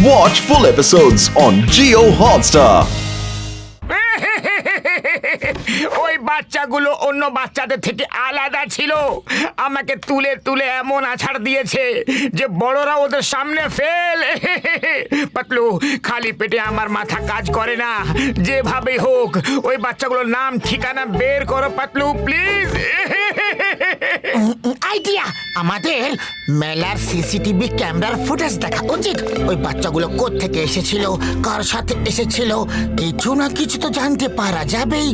Watch full episodes on Jio Hotstar. ওই বাচ্চাগুলো অন্য বাচ্চাদের থেকে আলাদা ছিল। আমাকে তুলে তুলে এমন আছাড় দিয়েছে যে বড়রা ওদের সামনে ফেল। পাতলু, খালি পেটে আমার মাথা কাজ করে না। যেভাবে হোক ওই বাচ্চাগুলোর নাম ঠিকানা বের করো পাতলু, প্লিজ। আইডিয়া, আমাদের মেলার সিসিটিভি ক্যামেরার ফুটেজ দেখা উচিত। ওই বাচ্চাগুলো কোত্থেকে এসেছিল, কার সাথে এসেছিল, কিছু না কিছু তো জানতে পারা যাবেই।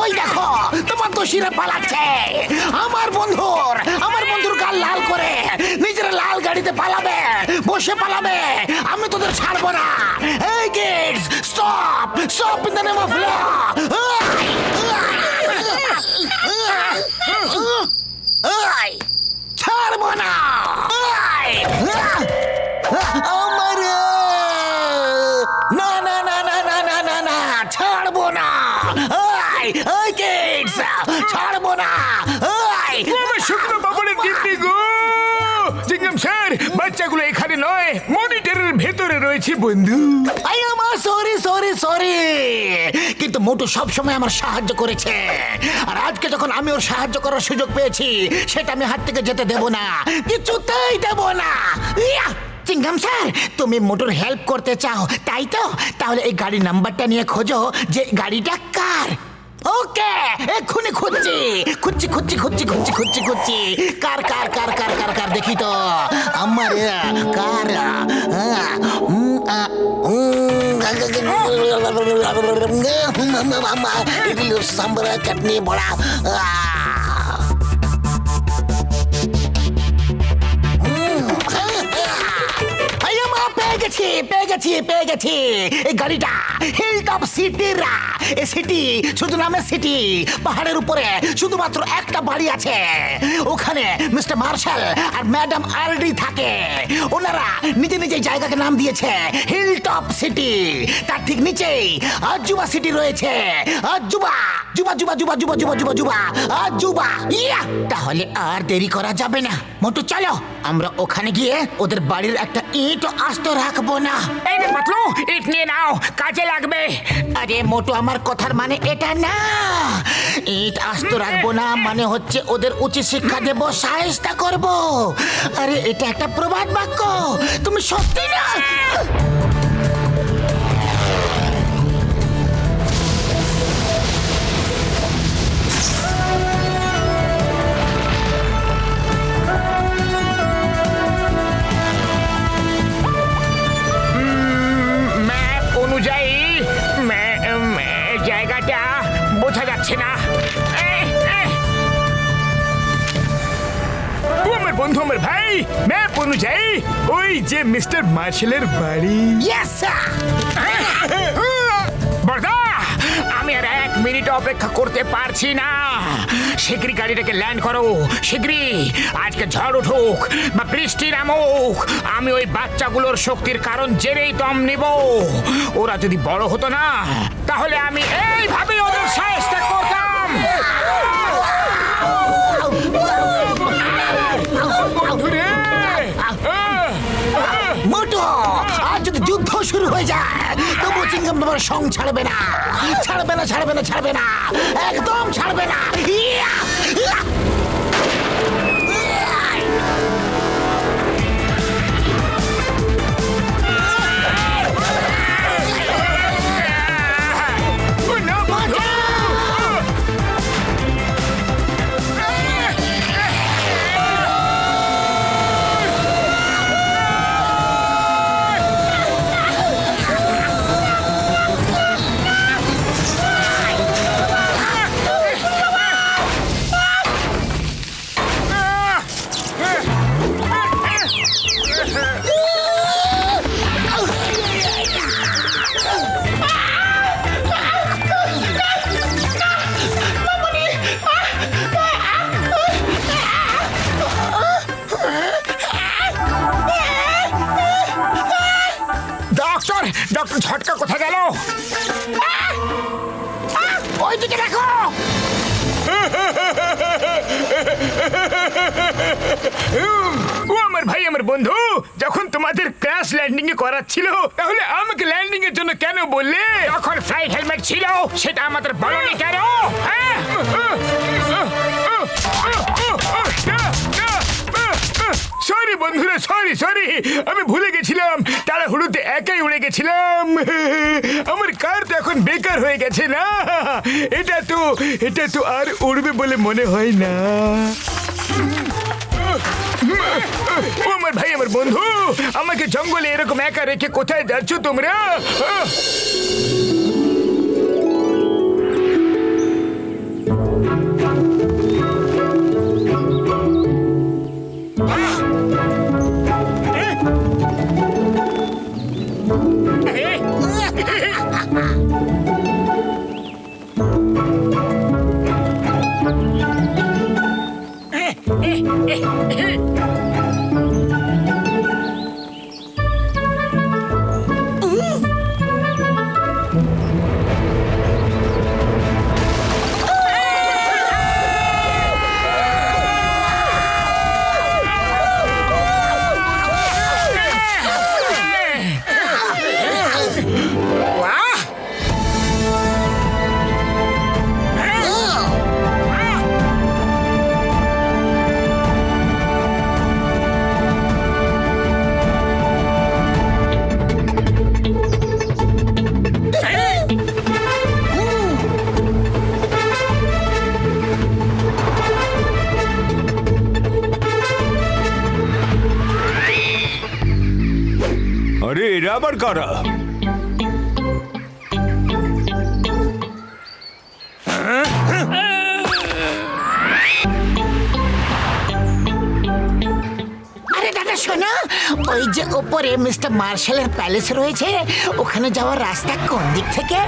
ওই দেখো, তোমার দোষীরা পালাচ্ছে। আমার বন্ধুর গাল লাল করে নিজের লাল গাড়িতে পালাবে, বসে পালাবে। আমি তোদের ছাড়বো না। এই kids, stop stop in the name of law. ছাড়বো না। আমার না না না না না না না না, ছাড়বো না। ছাড়বো না। শুকনো পাপড়ের গিন্নি গো, জিঙ্গাম স্যার, বাচ্চাগুলো এখানে নয়, মনিটরের ভেতরে রয়েছে বন্ধু। সরি সরি সরি, কিন্তু মোটু সবসময় আমার সাহায্য করেছে, আর আজকে যখন আমি ওর সাহায্য করার সুযোগ পেয়েছি, সেটা আমি হাত থেকে যেতে দেব না, কিছুতেই দেব না। চিঙ্গাম স্যার, তুমি মোটুর হেল্প করতে চাও তাই তো? তাহলে এই গাড়ির নাম্বারটা নিয়ে খোঁজো যে গাড়িটা কার। ওকে, এক্ষুনি খুঁজছি খুঁজছি খুঁজছি খুঁজছি খুঁজছি খুঁজছি খুঁজছি। কার কার কার কার কার কার দেখি তো। আমার কার সাম্বার চাটনি বড়া। পেয়ে গেছি এই গাড়িটা। হিলটপ সিটির সিটি, শুধু নামের সিটি। পাহাড়ের উপরে শুধুমাত্র একটা বাড়ি আছে, ওখানে mister marshal R madam RD থাকে। ওনারা নিজে নিজে জায়গাকে নাম দিয়েছে হিলটপ সিটি। তার ঠিক নিচেই আজুবা সিটি রয়েছে। আজুবা জুবা জুবা জুবা জুবা জুবা জুবা জুবা আজুবা। ইয়া, তাহলে আর দেরি করা যাবে না। মোটু চলো, আমরা ওখানে গিয়ে ওদের বাড়ির একটা ইটও আস্ত রাখবো না। এই রে পাতলু, ইট নিয়ে নাও, কাজে লাগবে। আরে মোটু, আমার কথার মানে এটা না। ইট আস্ত রাখবো না মানে হচ্ছে ওদের উচিত শিক্ষা দেব, শায়েস্তা করব। আরে এটা একটা প্রবাদ বাক্য, তুমি সত্যি না? জায়গাটা বোঝা যাচ্ছে না। আমার বন্ধু, আমার ভাই, ম্যাপ অনুযায়ী ওই যে মিস্টার মার্শালের বাড়ি। বড়দা, আমি আর 1 মিনিট অপেক্ষা করতে পারছি না। শীঘ্রই গাড়িটাকে ল্যান্ড করো, শীঘ্রই। আজকে ঝড় উঠুক বা বৃষ্টি নামুক, আমি ওই বাচ্চাগুলোর শক্তির কারণ জেনেই দম নিব। ওরা যদি বড় হতো না, তাহলে আমি এইভাবে ওদের সাহায্য করতাম। মোটু, আজ যদি যুদ্ধ শুরু হয়ে যায়, তবু চিঙ্গাম তোমার সং ছাড়বে না, ছাড়বে না, ছাড়বে না, ছাড়বে না, একদম ছাড়বে না। ডক্টর ঝটকা কোথায় গেল? ওইদিকে দেখো। ও আমার ভাই, আমার বন্ধু, যখন তোমাদের ক্র্যাশ ল্যান্ডিং এ করাচ্ছিল তাহলে আমাকে ল্যান্ডিং এর জন্য কেন বললে? যখন ফ্লাইট হেলমেট ছিল সেটা আমাদের বলনি কেন? হ্যাঁ, সরি বন্ধুরা, সরি, আমি ভুলে গেছিলাম, তাড়াহুড়োতে একাই উড়ে গেছিলাম। আমার কার তো এখন বেকার হয়ে গেছে না। এটা তো আর উড়বে বলে মনে হয় না। ও আমার ভাই, আমার বন্ধু, আমাকে জঙ্গলে এরকম একা রেখে কোথায় যাচ্ছ তোমরা? আরে এরা আবার কারা? আরে দাদা শোনো, ওই যে উপরে মিস্টার মার্শালের প্যালেস রয়েছে, ওখানে যাওয়ার রাস্তা কোন দিক থেকে?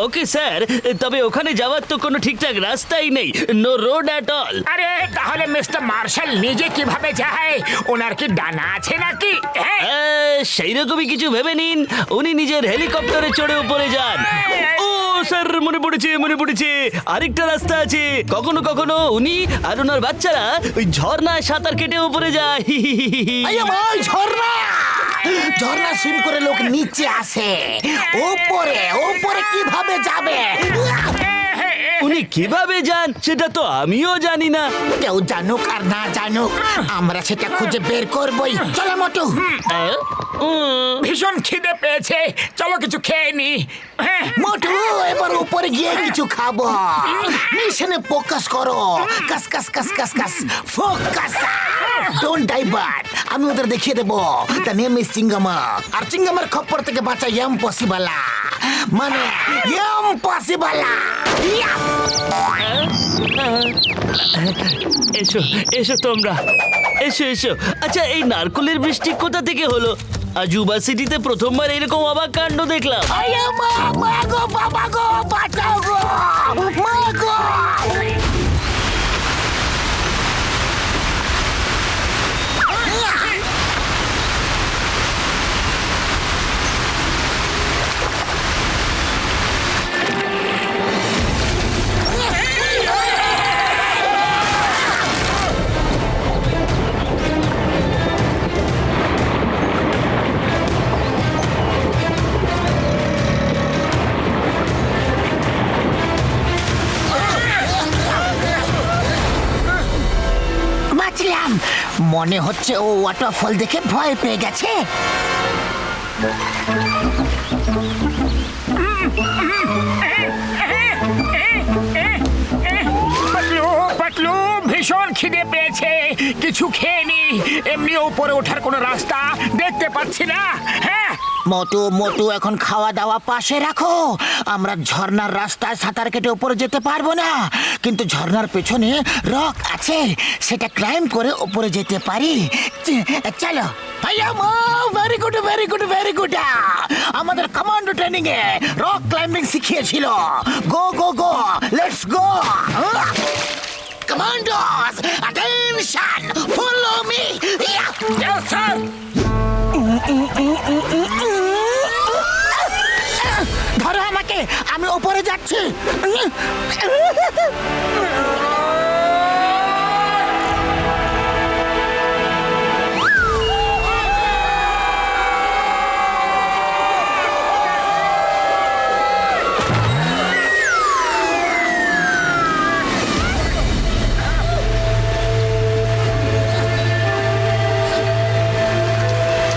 ওকে স্যার, তবে ওখানে যাওয়ার তো কোনো ঠিকঠাক রাস্তাই নেই, নো রোড অ্যাট অল। আরে তাহলে মিস্টার মার্শাল নিজে কিভাবে যায়? ওনার কি ডানা আছে নাকি? সেই রকমই কিছু ভেবে নিন, উনি নিজের হেলিকপ্টারে চড়ে উপরে যান। ও স্যার, মনে পড়েছে, আরেকটা রাস্তা আছে। কখনো কখনো উনি আর ওনার বাচ্চারা ওই ঝর্ণায় সাঁতার কেটে উপরে যায়। ঝর্ণা সুইম করে লোক নিচে আসে, ওপরে কিভাবে যাবে? উনি কিভাবে যান সেটা তো আমিও জানি না। কেউ জানুক আর না জানুক, আমরা সেটা খুঁজে বের করবই। চলো মোটু। ভীষণ খিদে পেয়েছে, চলো কিছু খেয়ে নি। মোটু, এবার উপরে গিয়ে কিছু খাবো। মিশনে ফোকাস করো। কাস ফোকাস, ডোন্ট ডাইভার্ট। আমি ওদের দেখিয়ে দেবো দ্য নেম ইজ চিঙ্গামা, আর চিঙ্গামার খপ্পর থেকে বাঁচা ইম্পসিবল, মানে ইম্পসিবল। এসো তোমরা, এসো। আচ্ছা, এই নারকলের বৃষ্টি কোথা থেকে হলো? আজুবা সিটিতে প্রথমবার এরকম অবাক কাণ্ড দেখলাম। মা গো, বাবা গো, বাঁচাও গো, মা গো। মনে হচ্ছে ও ওয়াটারফল দেখে ভয় পেয়ে গেছে। পাতলু, ভীষণ খিদে পেয়েছে, কিছু খেয়ে নি। এমনি উপরে ওঠার কোনো রাস্তা দেখতে পাচ্ছি না। হ্যাঁ মোটু, এখন খাওয়া দাওয়া পাশে রাখো। আমরা ঝর্ণার রাস্তায় সাঁতার কেটে উপরে যেতে পারবো না, কিন্তু ঝর্ণার পেছনে রক আছে, সেটা ক্লাইম্ব করে উপরে যেতে পারি। চলো। Very good. আমাদের কমান্ডো ট্রেনিং এ রক ক্লাইম্বিং শিখিয়েছিল। Go, let's go. Commandos, attention, follow me. Sir. যাচ্ছি।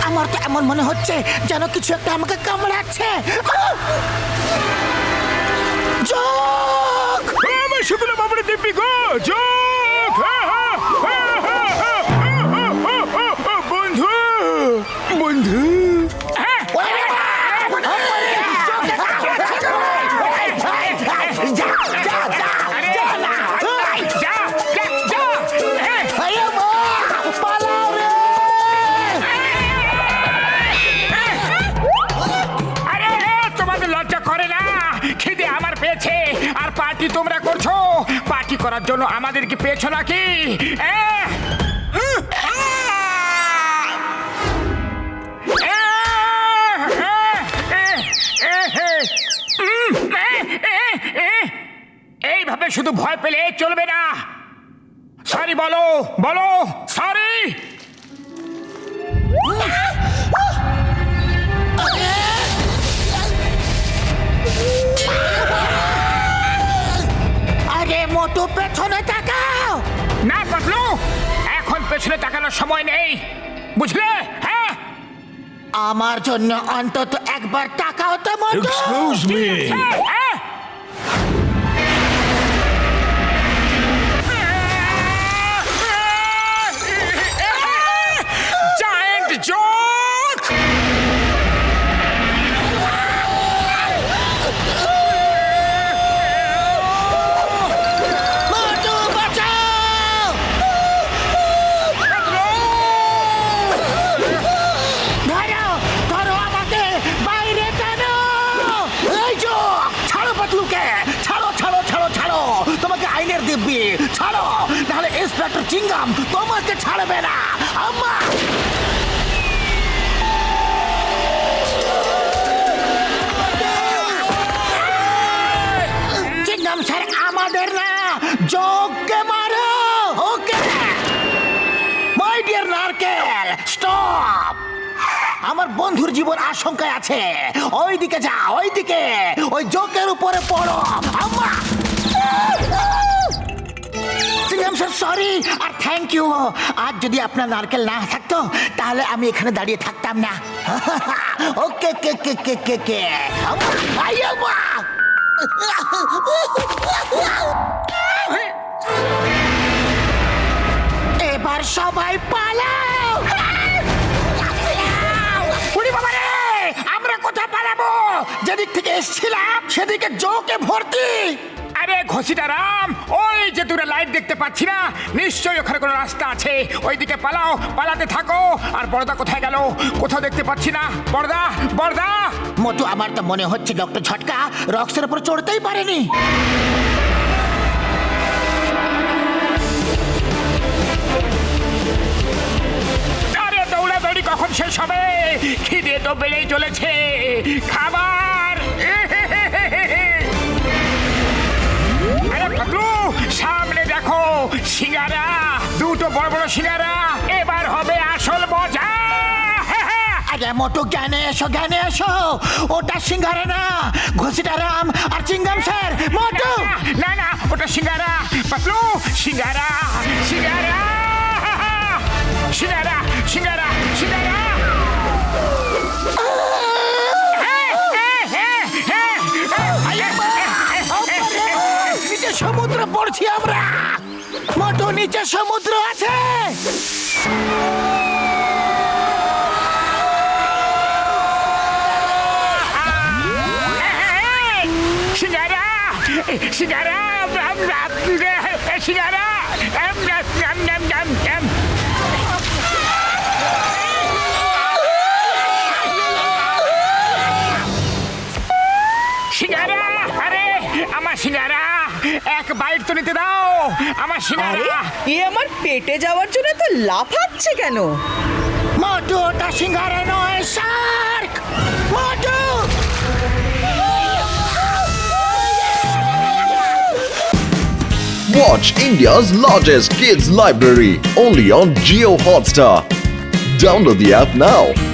আমার তো এমন মনে হচ্ছে যেন কিছু একটা আমাকে কামড়াচ্ছে। জোক! আমার শুকনো বাবুরে দিব্যি গো যোগ বন্ধু বন্ধু আর পার্টি তোমরা করছো, পার্টি করার জন্য আমাদেরকে পেয়েছো নাকি? এইভাবে শুধু ভয় পেলে চলবে না। সরি বলো, বলো সরি। আরে মোটু পেছনে তাকাও। না পাতলু, এখন পেছনে তাকানোর সময় নেই, বুঝলে? হ্যাঁ, আমার জন্য অন্তত একবার তাকাও তো মোটু। এক্সকিউজ মি, জায়েন্ট জোক। মোটু বাঁচাও। ধরো ধরো আমাকে, বাইরে টানো। এই জোক, ছাড়ো পাতলুকে, ছাড়ো ছাড়ো ছাড়ো ছাড়ো। তোমাকে আইনের দিব্যি ছাড়ো, নাহলে ইন্সপেক্টর চিংগাম তোমাকে ছাড়বে না। আম্মা! চিংগাম স্যার আমাদের না, জোককে মারো। ওকে মাই ডিয়ার নারকেল, স্টপ। আমার বন্ধুর জীবন আশঙ্কায় আছে। ওইদিকে যা, ওইদিকে, ওই জোকের উপরে পড়ো। আম্মা! চিংগাম স্যার সরি আর থ্যাংক ইউ। আজ যদি আপনার নারকেল না থাকতো তাহলে আমি এখানে দাঁড়িয়ে থাকতাম না। ওকে কে কে কে কে কে আম্মা! আই আম্মা! এবার সবাই পালাও। উনি বাবা রে, আমরা কোথায় পালাবো? যেদিক থেকে এসেছিলাম সেদিকে জোকে ভর্তি। আরে ঘসিটা রাম, ওই যে দূরে লাইট দেখতে পাচ্ছি না, নিশ্চয়ই ওখানে কোনো রাস্তা আছে। ওইদিকে পালাও, পালাতে থাকো। আর বড়দা কোথায় গেল? কোথাও দেখতে পাচ্ছি না। বড়দা, বড়দা! মোটু আমার তো মনে হচ্ছে ডক্টর ঝটকা রক্সের উপর চড়তেই পারেনি। আরে দৌড়াদৌড়ি কখন শেষ হবে? খিদে তো বেড়েই চলেছে। খাবার! আরে পাতলু, সামনে দেখো, সিঙ্গারা, দুটো বড় বড় সিঙ্গারা। এবার হবে আসল মজা। আরে মোটু জ্ঞানে এসো, জ্ঞানে এসো। ওটা সিঙ্গারা না, ঘসিটা রাম আর চিংগাম স্যার। মোটু না না, ওটা সিঙ্গারা। পাতলু, সিঙ্গারা, সিঙ্গারা, সিঙ্গারা, সিঙ্গারা, সিঙ্গারা। নিচে সমুদ্র পড়ছি আমরা। মোটু নিচে সমুদ্র আছে। সিঙ্গারা, সিঙ্গারা, সিঙ্গারা। সিঙ্গারা, আরে আমার সিঙ্গারা, এক বাইট তো নিতে দাও। আমার আরে সিঙ্গারা। এ আমার পেটে যাওয়ার জন্য তো লাফাচ্ছে কেন? মোটু ওটা সিঙ্গারা নয়, Shark. Motu Watch India's largest kids library only on Jio Hotstar. Download the app now.